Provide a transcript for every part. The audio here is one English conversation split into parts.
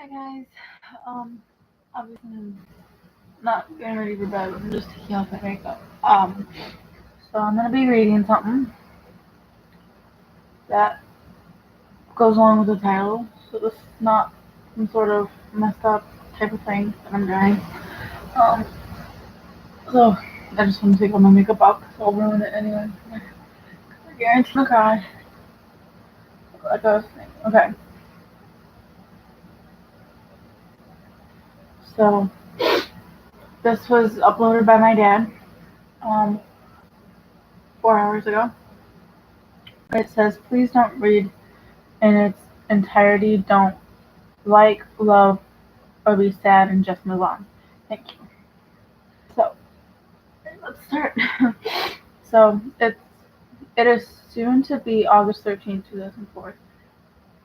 Hi guys. Obviously I'm not getting ready for bed. I'm just taking off my makeup. So I'm gonna be reading something that goes along with the title. So this is not some sort of messed up type of thing that I'm doing. Um, so I just want to take all my makeup off because I'll ruin it anyway. I guarantee I'm gonna cry. Like I was saying. Okay. So this was uploaded by my dad. Um, 4 hours ago. It says, please don't read in its entirety. Don't like, love, or be sad and just move on. Thank you. So let's start. So it is soon to be August 13th, 2004.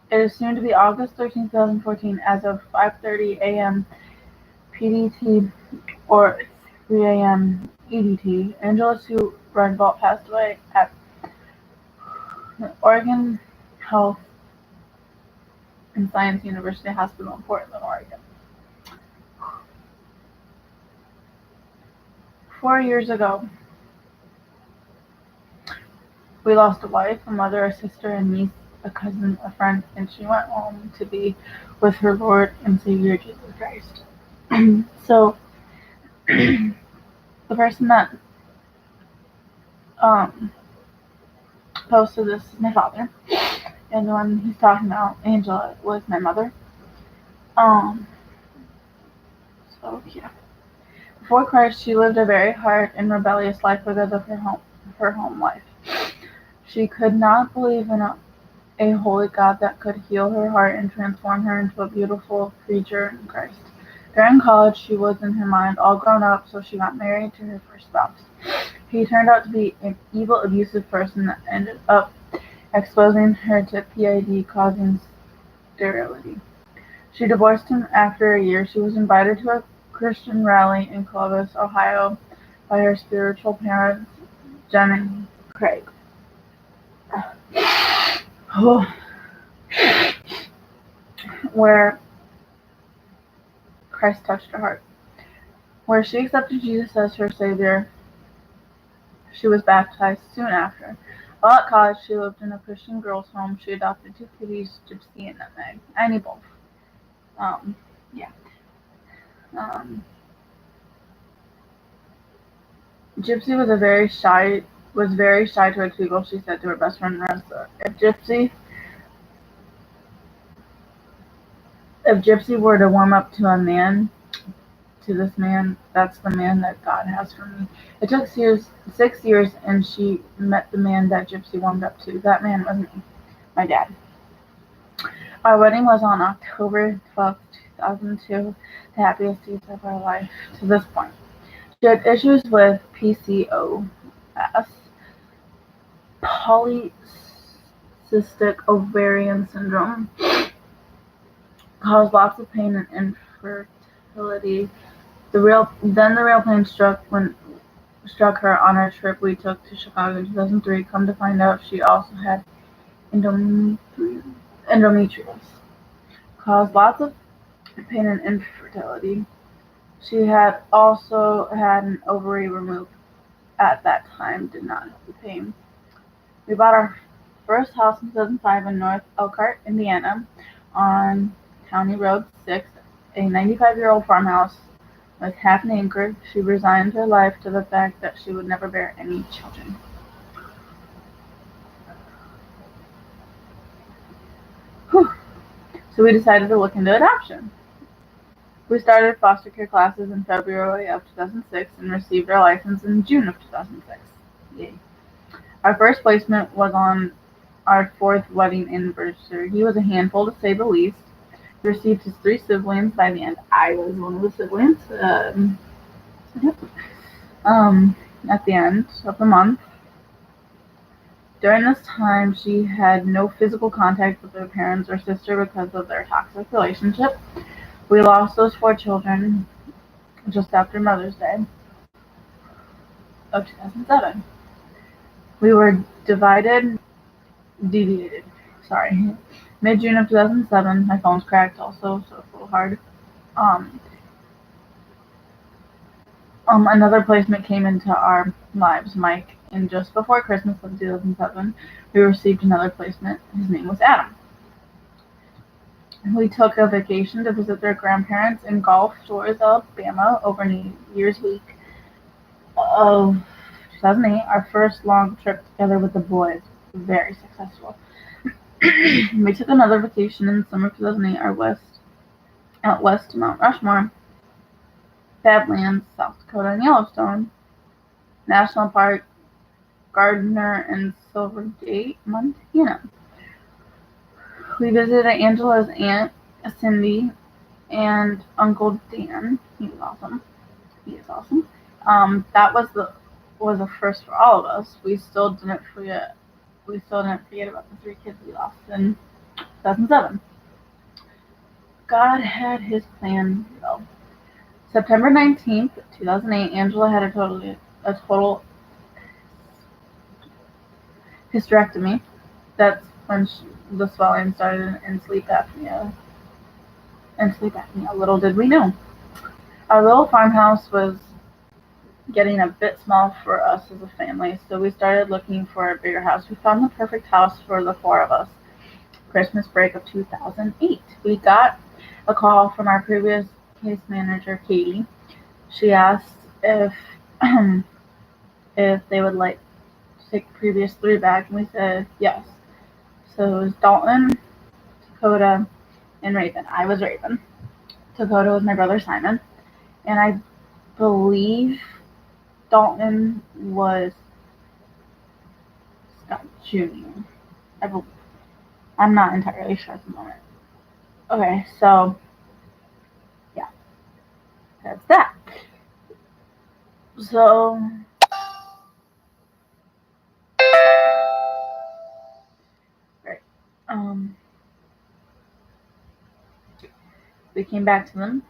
It is soon to be August 13th, 2014 as of 5:30 a.m. PDT or 3 a.m. EDT. Angela Sue Reinbold passed away at Oregon Health and Science University Hospital in Portland, Oregon. 4 years ago, we lost a wife, a mother, a sister, a niece, a cousin, a friend, and she went home to be with her Lord and Savior Jesus Christ. So, the person that um, posted this is my father, and the one he's talking about, Angela, was my mother. Um, so yeah. Before Christ, she lived a very hard and rebellious life because of her home life. She could not believe in a holy God that could heal her heart and transform her into a beautiful creature in Christ. During college, she was in her mind all grown up, so she got married to her first spouse. He turned out to be an evil, abusive person that ended up exposing her to PID, causing sterility. She divorced him after a year. She was invited to a Christian rally in Columbus, Ohio, by her spiritual parents, Jen and Craig. Where Christ touched her heart. Where she accepted Jesus as her Savior, she was baptized soon after. While at college, she lived in a Christian girls' home. She adopted two kitties, Gypsy and Nutmeg. I need both. Um, yeah. Um, Gypsy was very shy towards people. She said to her best friend Marissa, if Gypsy were to warm up to a man, to this man, that's the man that God has for me. It took 6 years, and she met the man that Gypsy warmed up to. That man was me, my dad. Our wedding was on October 12th, 2002, the happiest days of our life to this point. She had issues with PCOS, polycystic ovarian syndrome, caused lots of pain and infertility. The real pain struck her on our trip we took to Chicago in 2003. Come to find out, she also had endometriosis, caused lots of pain and infertility. She had also had an ovary removed at that time, did not have the pain. We bought our first house in 2005 in North Elkhart, Indiana, on County Road 6, a 95-year-old farmhouse with half an acre. She resigned her life to the fact that she would never bear any children. Whew. So we decided to look into adoption. We started foster care classes in February of 2006 and received our license in June of 2006. Yay. Our first placement was on our fourth wedding anniversary. He was a handful, to say the least. He received his three siblings by the end. I was one of the siblings. At the end of the month. During this time, she had no physical contact with her parents or sister because of their toxic relationship. We lost those four children just after Mother's Day of 2007. We were deviated. sorry, mid-June of 2007, my phone's cracked also, so it's a little hard. Um, Another placement came into our lives, Mike, and just before Christmas of 2007, we received another placement. His name was Adam. We took a vacation to visit their grandparents in Gulf Shores, Alabama over New Year's week of 2008, our first long trip together with the boys. Very successful. We took another vacation in summer of 2008, out west to Mount Rushmore, Badlands, South Dakota, and Yellowstone National Park, Gardner, and Silvergate, Montana. We visited Angela's aunt, Cindy, and Uncle Dan. He was awesome. He is awesome. That was a first for all of us. We still didn't forget. We still didn't forget about the 3 kids we lost in 2007. God had his plan, though. September 19th, 2008, Angela had a total hysterectomy. That's when the swelling started and sleep apnea. Little did we know. Our little farmhouse was getting a bit small for us as a family, so we started looking for a bigger house. We found the perfect house for the 4 of us. Christmas break of 2008. We got a call from our previous case manager, Katie. She asked if if they would like to take the previous 3 back, and we said yes. So it was Dalton, Dakota, and Raven. I was Raven. Dakota was my brother Simon, and I believe Dalton was Scott Jr. I believe. I'm not entirely sure at the moment. Okay, so yeah, that's that. So right, we came back to them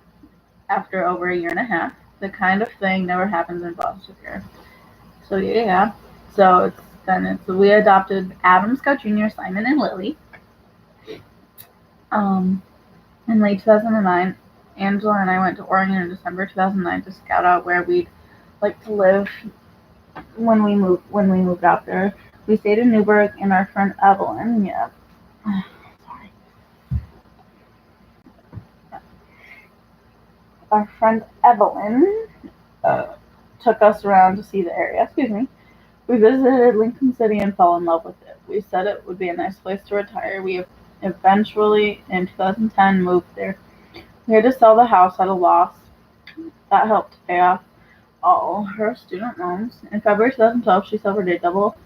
after over a year and a half. The kind of thing never happens in foster care. So yeah, so we adopted Adam, Scott Jr., Simon, and Lily. In late 2009, Angela and I went to Oregon in December 2009 to scout out where we'd like to live when we moved out there. We stayed in Newburgh, and our friend Evelyn, sorry. Our friend Evelyn took us around to see the area. Excuse me. We visited Lincoln City and fell in love with it. We said it would be a nice place to retire. We eventually, in 2010, moved there. We had to sell the house at a loss. That helped pay off all her student loans. In February 2012, she suffered a double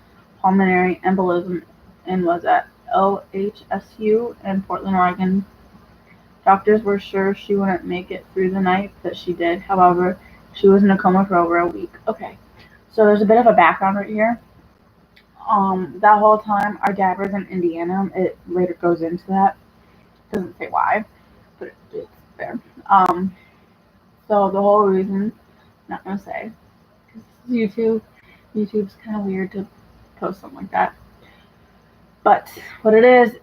pulmonary embolism and was at LHSU in Portland, Oregon. Doctors were sure she wouldn't make it through the night, but she did. However, she was in a coma for over a week. Okay, so there's a bit of a background right here. That whole time, our dad was in Indiana. It later goes into that. Doesn't say why, but it's there. So the whole reason, not gonna say, because this is YouTube. YouTube's kind of weird to post something like that. But what it is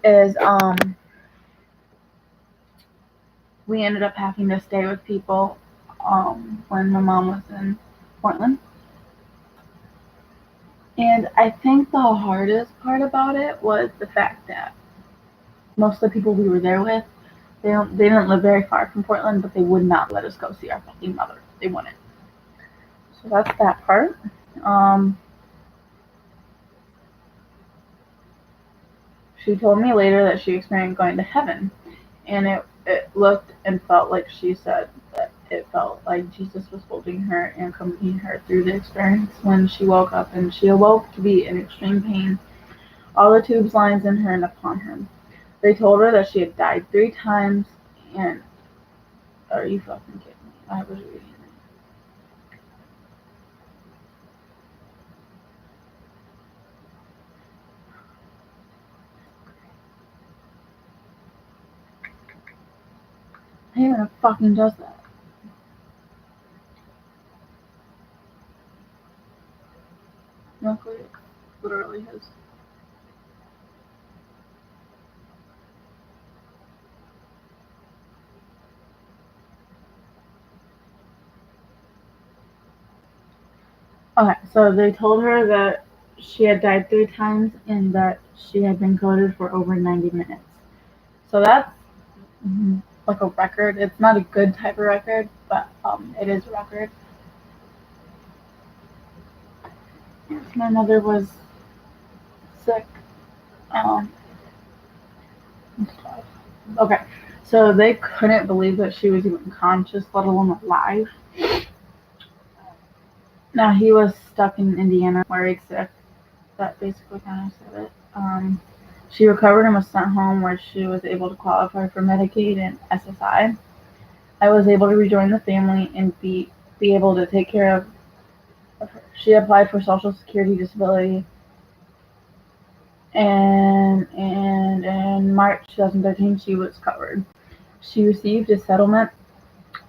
we ended up having to stay with people when my mom was in Portland. And I think the hardest part about it was the fact that most of the people we were there with, they didn't live very far from Portland, but they would not let us go see our fucking mother. They wouldn't. So that's that part. She told me later that she experienced going to heaven, and it looked and felt like she said that it felt like Jesus was holding her and comforting her through the experience when she woke up, and she awoke to be in extreme pain, all the tubes lines in her and upon her. They told her that she had died 3 times, and are you fucking kidding me? I was reading it. Who even fucking does that? Luckily, it's literally his. Okay, so they told her that she had died 3 times and that she had been coded for over 90 minutes. So that's like a record. It's not a good type of record, but it is a record. Yes, my mother was sick. Um, and stuff. Okay, so they couldn't believe that she was even conscious, let alone alive. Now he was stuck in Indiana, worried sick. That basically kind of said it. She recovered and was sent home, where she was able to qualify for Medicaid and SSI. I was able to rejoin the family and be able to take care of her. She applied for Social Security disability, and in March 2013 she was covered. She received a settlement,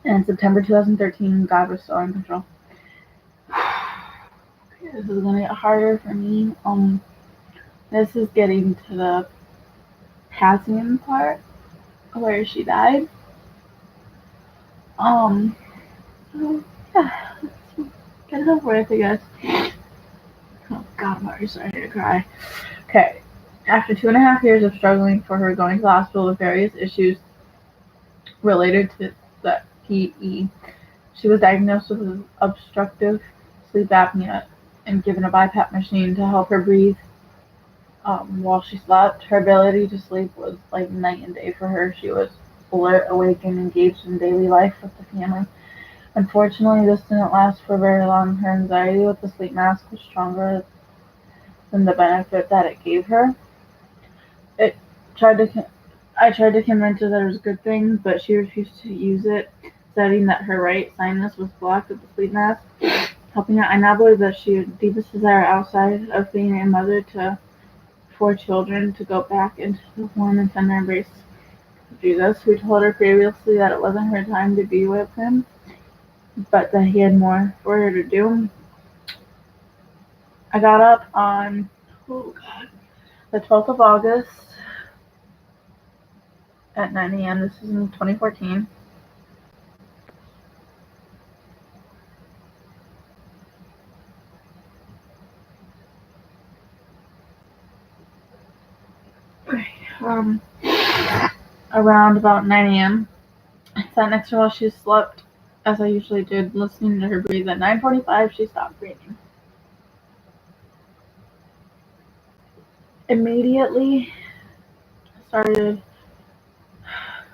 and in September 2013 God was still in control. This is gonna get harder for me. This is getting to the passing part where she died. Um, so, yeah, let's get it over with, I guess. Oh God, I'm already starting to cry. Okay. After 2.5 years of struggling for her, going to the hospital with various issues related to the PE, she was diagnosed with obstructive sleep apnea and given a BiPAP machine to help her breathe while she slept. Her ability to sleep was like night and day for her. She was alert, awake, and engaged in daily life with the family. Unfortunately, this didn't last for very long. Her anxiety with the sleep mask was stronger than the benefit that it gave her. It tried to I tried to convince her that it was a good thing, but she refused to use it, stating that her right sinus was blocked with the sleep mask. Helping her, I now believe that she had deepest desire outside of being a mother to 4 children to go back into the warm and tender embrace of Jesus, who told her previously that it wasn't her time to be with him, but that he had more for her to do. I got up on the 12th of August at 9 a.m. This is in 2014. Um, Around about 9 a.m. I sat next to her while she slept, as I usually did, listening to her breathe. At 9:45, she stopped breathing. Immediately, I started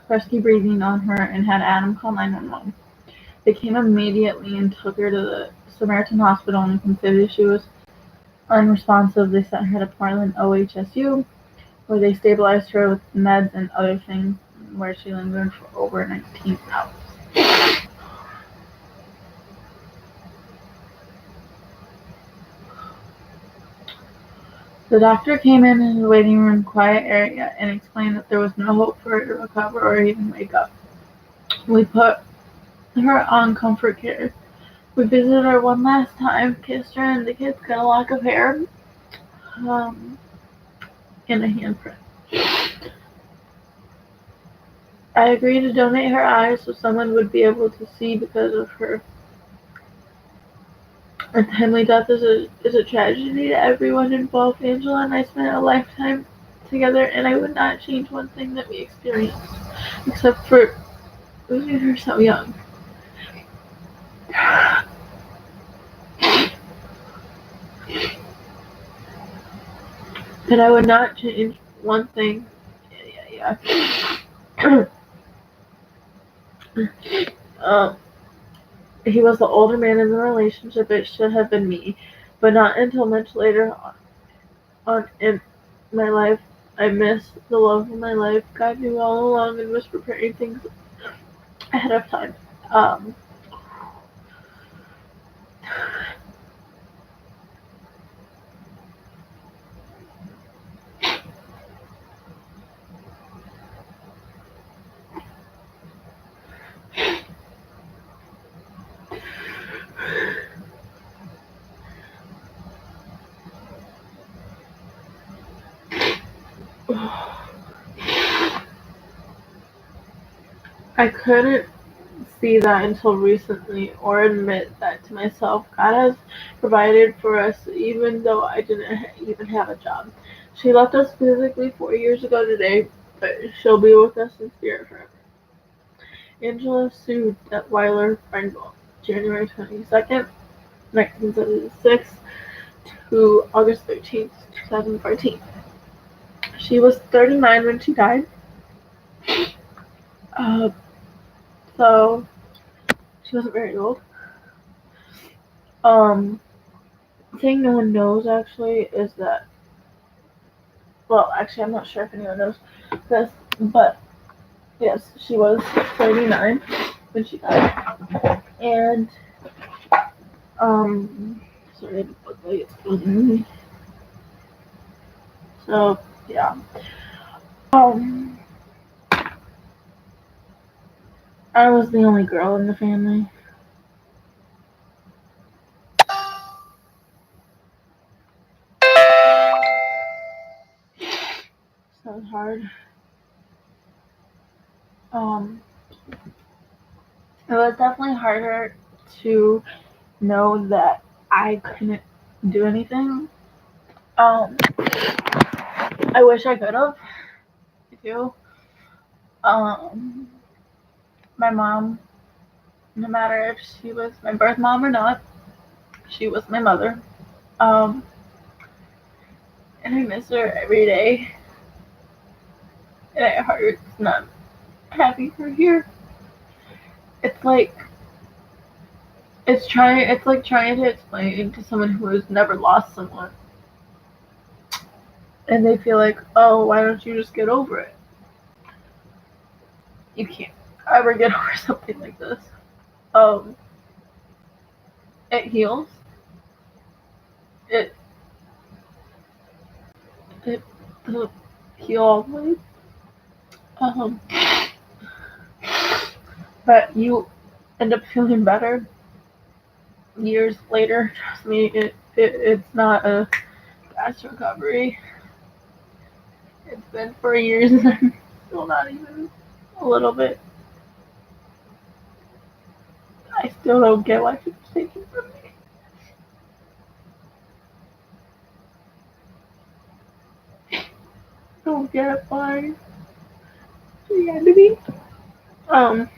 rescue breathing on her and had Adam call 911. They came immediately and took her to the Samaritan Hospital and considered she was unresponsive. They sent her to Portland OHSU, where they stabilized her with meds and other things, where she lingered for over 19 hours. The doctor came in the waiting room quiet area and explained that there was no hope for her to recover or even wake up. We put her on comfort care. We visited her one last time, kissed her, and the kids got a lock of hair um, and a handprint. I agreed to donate her eyes so someone would be able to see because of her. Her timely death is a tragedy to everyone involved. Angela and I spent a lifetime together, and I would not change one thing that we experienced, except for losing her so young. And I would not change one thing. Yeah. He was the older man in the relationship. It should have been me, but not until much later on in my life. I missed the love of my life. God knew all along and was preparing things ahead of time. Um, I couldn't see that until recently or admit that to myself. God has provided for us even though I didn't even have a job. She left us physically 4 years ago today, but she'll be with us in spirit forever. Angela Sue Detweiler Brendel, January 22nd, 1976 to August 13th, 2014. She was 39 when she died. Uh, so she wasn't very old. Thing no one knows actually is that, well, actually, I'm not sure if anyone knows this, but yes, she was 39 when she died. And, sorry, it's bugging me. So, yeah. Um, I was the only girl in the family. So it was hard. Um, it was definitely harder to know that I couldn't do anything. I wish I could have. I do. Um, my mom, no matter if she was my birth mom or not, she was my mother. Um, and I miss her every day. And it hurts not having her here. It's like it's like trying to explain to someone who has never lost someone, and they feel like, oh, why don't you just get over it? You can't ever get over something like this. Um, it heals. It it doesn't heal always. Um, but you end up feeling better years later. Trust me, it's not a fast recovery. It's been 4 years and I'm still not even a little bit. I still don't get why she was taken from me. I don't get why she had to be. Um,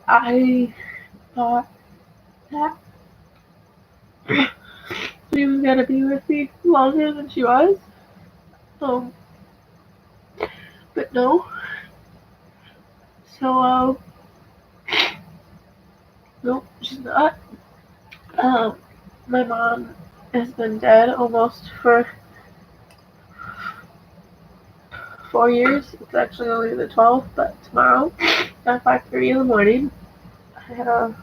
I thought that she was gonna be with me longer than she was. Um, but no. So, nope, she's not. Um, my mom has been dead almost for 4 years. It's actually only the 12th, but tomorrow at 5:30 in the morning, I had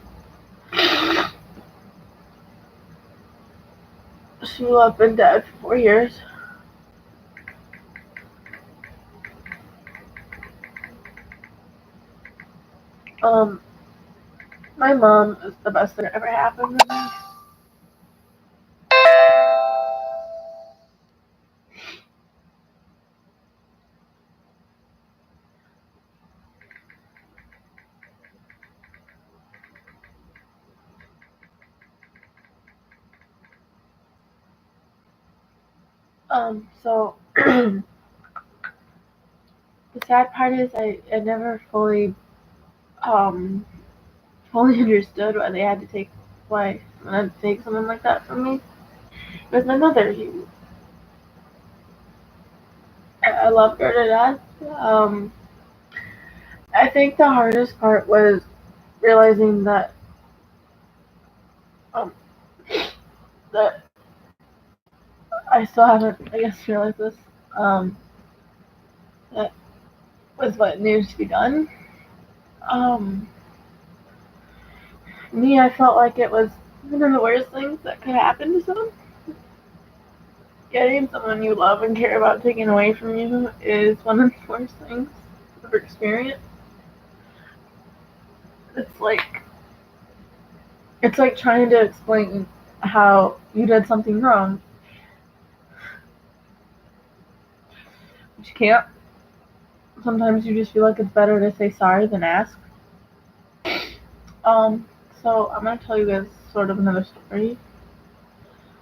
she will have been dead for 4 years. Um, my mom is the best thing that ever happened to me. So the sad part is I never um fully understood why they had to take someone like that from me. It was my mother. I loved her to death. I think the hardest part was realizing um that I still haven't, I guess, realized this. That was what needed to be done. Um, me, I felt like it was one of the worst things that could happen to someone. Getting someone you love and care about taken away from you is one of the worst things I've ever experienced. It's like it's like trying to explain how you did something wrong, but you can't. sometimes you just feel like it's better to say sorry than ask. So I'm gonna tell you guys sort of another story.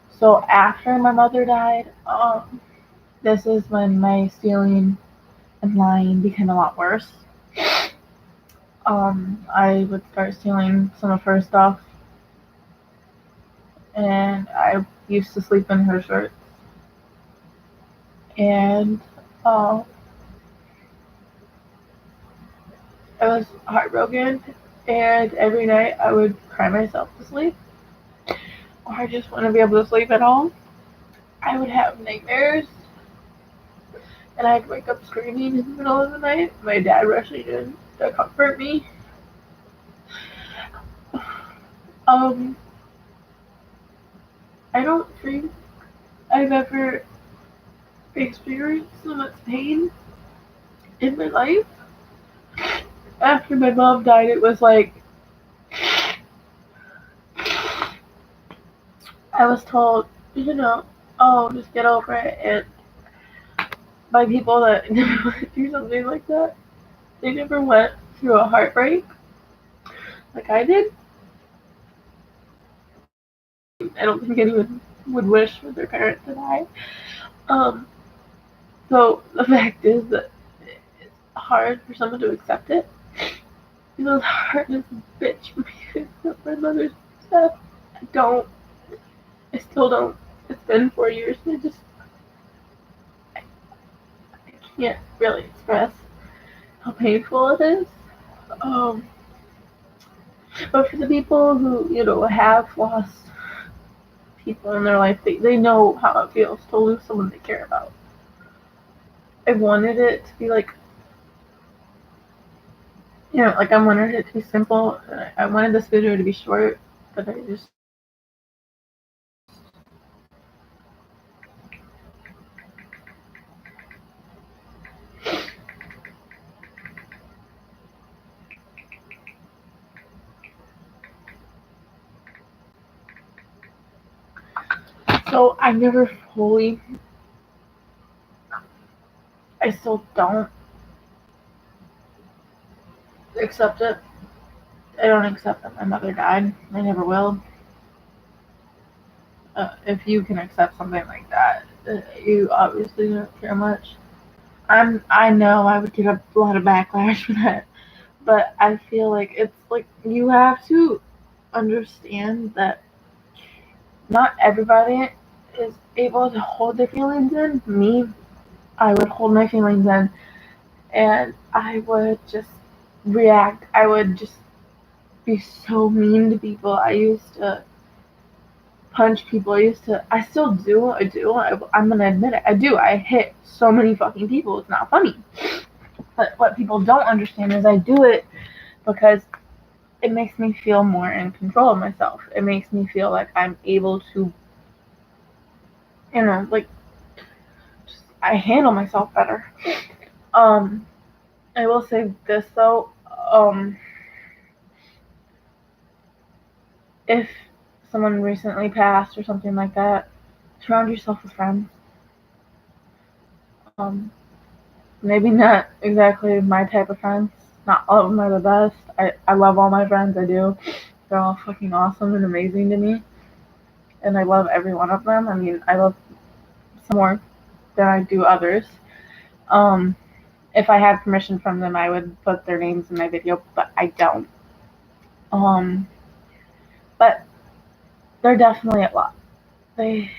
So after my mother died, this is when my stealing and lying became a lot worse. I would start stealing some of her stuff, and I used to sleep in her shirts. And uh, I was heartbroken, and every night I would cry myself to sleep, or I just want to be able to sleep at all. I would have nightmares, and I'd wake up screaming in the middle of the night, my dad rushing in to comfort me. Um, I don't think I've ever experienced so much pain in my life. After my mom died, it was like I was told, oh, just get over it. And by people that never went through something like that, they never went through a heartbreak like I did. I don't think anyone would wish for their parent to die. Um, so the fact is that it's hard for someone to accept it. It was hard as a bitch for me to accept my mother's death. I don't. I still don't. It's been 4 years, and I can't really express how painful it is. Um, but for the people who, have lost people in their life, they know how it feels to lose someone they care about. I wanted it to be like, like I wanted it to be simple. I wanted this video to be short, but I just. So I never fully. I still don't accept it. I don't accept that my mother died. I never will. If you can accept something like that, you obviously don't care much. I know I would get a lot of backlash for that, but I feel like it's like you have to understand that not everybody is able to hold their feelings in. Me, I would hold my feelings in, and I would just react. I would just be so mean to people. I used to punch people. I still do. I'm gonna admit it. I do. I hit so many fucking people. It's not funny. But what people don't understand is I do it because it makes me feel more in control of myself. It makes me feel like I'm able to, like, I handle myself better. Um, I will say this though. If someone recently passed or something like that, surround yourself with friends. Um, Maybe not exactly my type of friends. Not all of them are the best. I love all my friends. I do. They're all fucking awesome and amazing to me. And I love every one of them. I mean, I love some more than I do others. Um, if I had permission from them, I would put their names in my video, but I don't. Um, but they're definitely a lot. They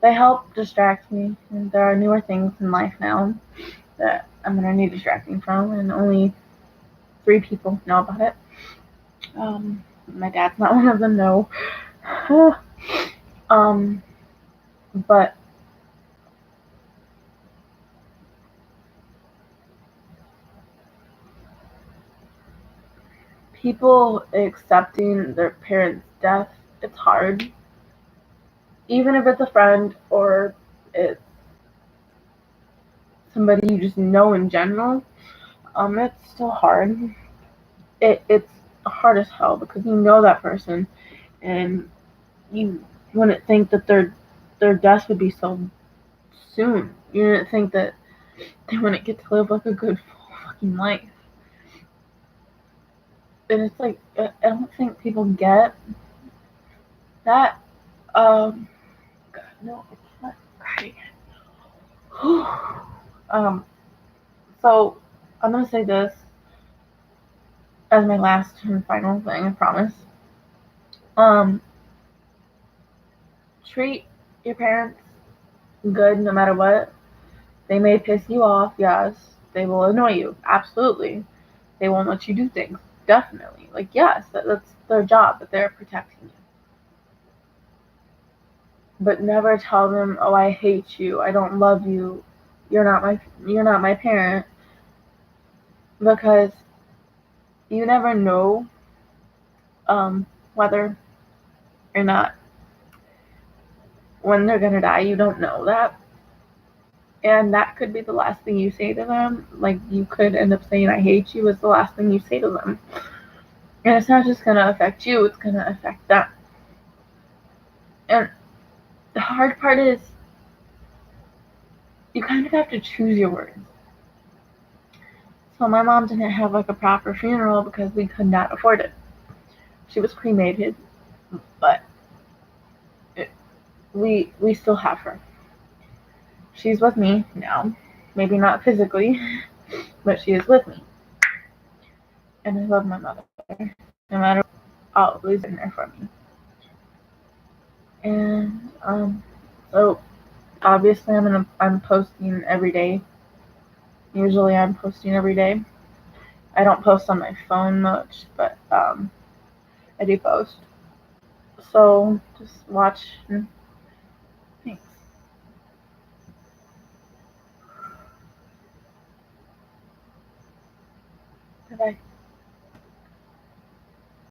they help distract me, and there are newer things in life now that I'm gonna need distracting from, and only 3 people know about it. My dad's not one of them, no. um, but people accepting their parents' death, it's hard. Even if it's a friend or it's somebody you just know in general, it's still hard. It's hard as hell because you know that person and you wouldn't think that their death would be so soon. You wouldn't think that They wouldn't get to live like a good full fucking life. And it's like, I don't think people get that. God, no, it's not right. So I'm gonna say this as my last and final thing, I promise. Treat your parents good no matter what. They may piss you off, yes. They will annoy you, absolutely. They won't let you do things, definitely. Like, yes, that's their job, but they're protecting you. But never tell them, oh, I hate you, I don't love you, you're not my parent, because you never know whether or not when they're gonna die. You don't know that, and that could be the last thing you say to them. Like, you could end up saying, I hate you, is the last thing you say to them. And it's not just gonna affect you, it's gonna affect them. And the hard part is, you kind of have to choose your words. So my mom didn't have like a proper funeral because we could not afford it. She was cremated, but we still have her. She's with me now. Maybe not physically, but she is with me. And I love my mother. No matter what, always in there for me. And so obviously I'm posting every day. Usually I'm posting every day. I don't post on my phone much, but I do post. So just watch. Thanks. Bye bye.